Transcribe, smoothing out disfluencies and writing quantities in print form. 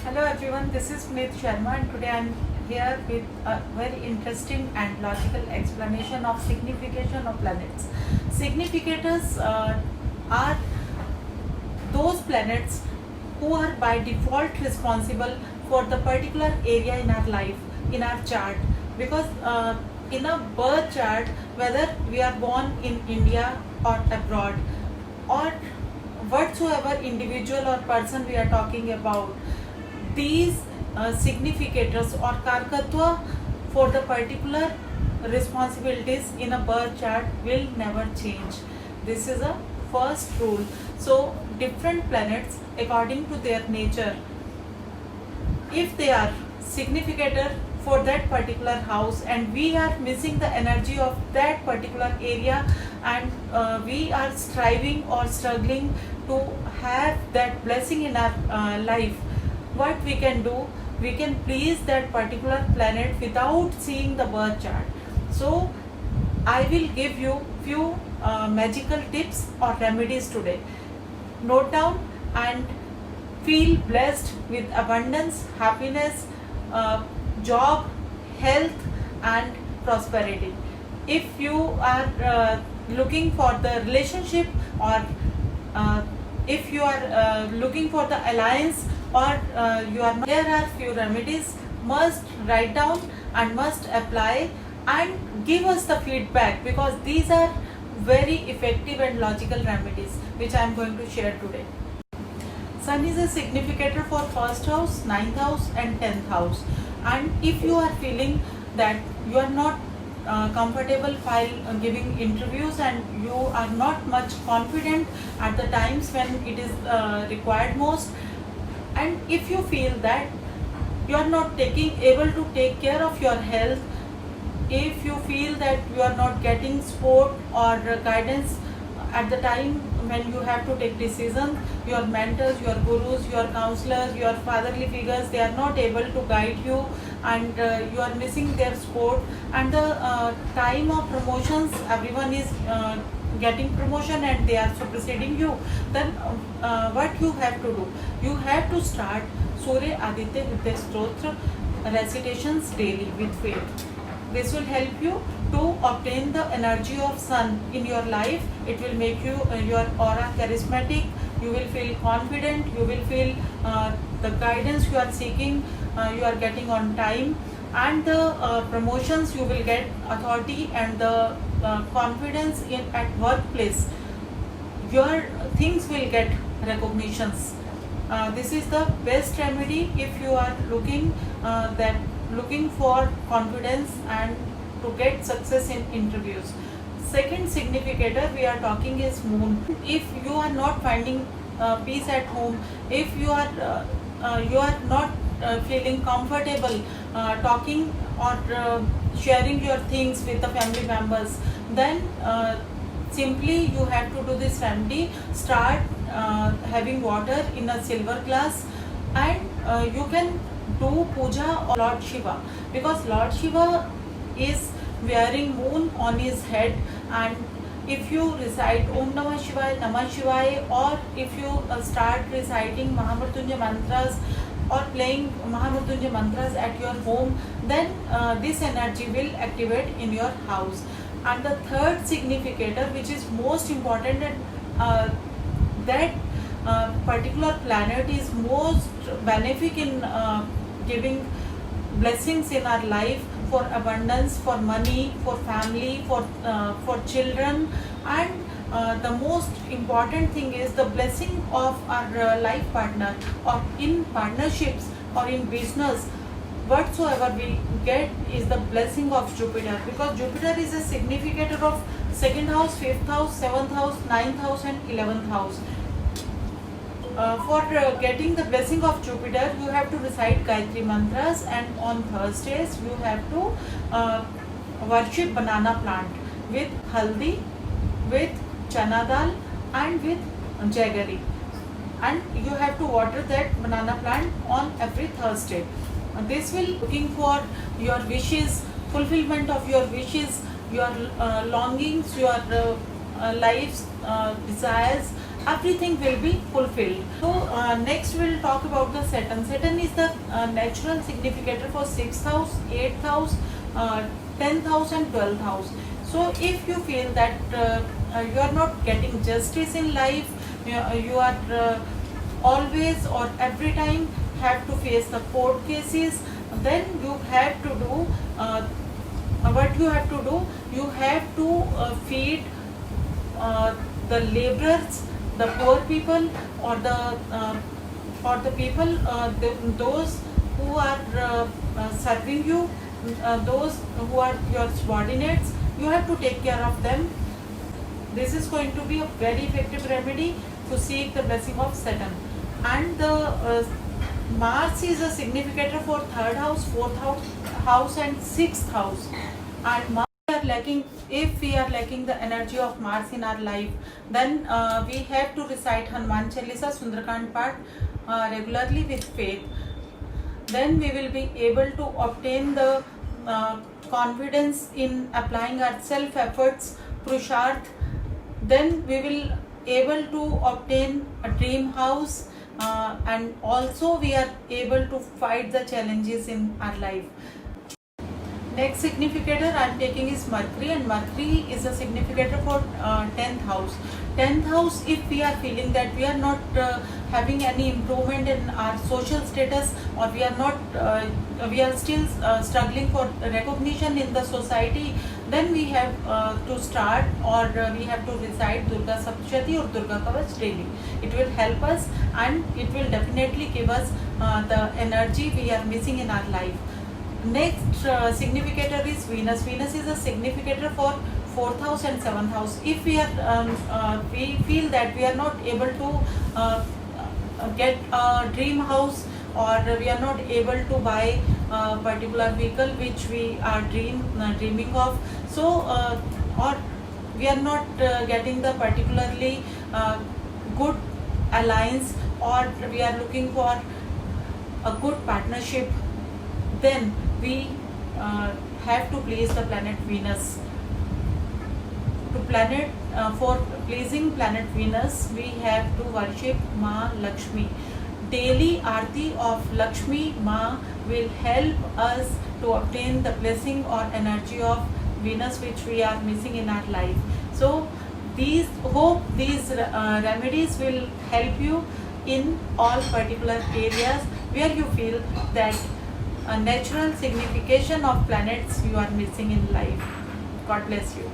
Hello everyone, this is Smith Sharma and today I am here with a very interesting and logical explanation of signification of planets. Significators are those planets who are by default responsible for the particular area in our life, in our chart. Because in a birth chart, whether we are born in India or abroad, or whatsoever individual or person we are talking about, these significators or karkatva for the particular responsibilities in a birth chart will never change. This is a first rule. So different planets according to their nature, if they are significator for that particular house and we are missing the energy of that particular area, and we are striving or struggling to have that blessing in our life, what we can do, we can please that particular planet without seeing the birth chart. So I will give you few magical tips or remedies today. Note down and feel blessed with abundance, happiness, job, health and prosperity. If you are looking for the relationship, or if you are looking for the alliance, or you are not, there are few remedies. Must write down and must apply and give us the feedback, because these are very effective and logical remedies which I am going to share today. Sun is a significator for first house, ninth house and 10th house. And if you are feeling that you are not comfortable while giving interviews and you are not much confident at the times when it is required most, and if you feel that you are not able to take care of your health, if you feel that you are not getting support or guidance at the time when you have to take decisions, your mentors, your gurus, your counselors, your fatherly figures, they are not able to guide you, and you are missing their support, and the time of promotions, everyone is getting promotion and they are superseding you, then what you have to do, you have to start Surya Aditya Hridaya Stotra recitations daily with faith. This will help you to obtain the energy of sun in your life. It will make you your aura charismatic, you will feel confident, you will feel the guidance you are seeking, you are getting on time, and the promotions you will get, authority and the confidence in at workplace, your things will get recognitions. This is the best remedy if you are looking for confidence and to get success in interviews. Second significator we are talking is moon. If you are not finding peace at home, if you are not feeling comfortable talking or sharing your things with the family members, then simply you have to do this remedy. Start having water in a silver glass, and you can do puja of Lord Shiva, because Lord Shiva is wearing moon on his head, and if you recite Om Namah Shivaya, or if you start reciting Mahamrityunjay mantras or playing Mahamrityunjay mantras at your home, then this energy will activate in your house. And the third significator, which is most important, and that particular planet is most benefic in giving blessings in our life, for abundance, for money, for family, for children, and the most important thing is the blessing of our life partner, or in partnerships or in business. Whatsoever we get is the blessing of Jupiter, because Jupiter is a significator of second house, fifth house, seventh house, ninth house and 11th house. For getting the blessing of Jupiter, you have to recite Gayatri mantras, and on Thursdays you have to worship banana plant with haldi, with chana dal and with jaggery, and you have to water that banana plant on every Thursday. This will looking for your wishes, fulfillment of your wishes, your longings, your life's desires, everything will be fulfilled. So next we'll talk about the Saturn. Saturn is the natural significator for 6th house, 8th house, 10th house and 12th house. So if you feel that you are not getting justice in life, you are always or every time have to face the court cases, then you have to do what you have to do. You have to feed the laborers, the poor people, or the people, those who are serving you, those who are your subordinates. You have to take care of them. This is going to be a very effective remedy to seek the blessing of Saturn. And the Mars is a significator for 3rd house, 4th house and 6th house. And Mars, if we are lacking the energy of Mars in our life, then we have to recite Hanuman Chalisa, Sundarakand Path regularly with faith. Then we will be able to obtain the confidence in applying our self efforts, Purusharth. Then we will able to obtain a dream house, and also we are able to fight the challenges in our life. Next significator I am taking is Mercury, and Mercury is a significator for 10th house. 10th house, if we are feeling that we are not having any improvement in our social status, or we are not we are still struggling for recognition in the society, then we have to start, or we have to recite Durga Saptashati or Durga Kavach daily. It will help us, and it will definitely give us the energy we are missing in our life. Next significator is Venus. Venus is a significator for 4th house and 7th house. If we are we feel that we are not able to get a dream house, or we are not able to buy a particular vehicle which we are dreaming of, so or we are not getting the particularly good alliance, or we are looking for a good partnership, then we have to please the planet Venus. For pleasing planet Venus, we have to worship Ma Lakshmi. Daily Aarti of Lakshmi Ma will help us to obtain the blessing or energy of Venus which we are missing in our life. So these remedies will help you in all particular areas where you feel that a natural signification of planets you are missing in life. God bless you.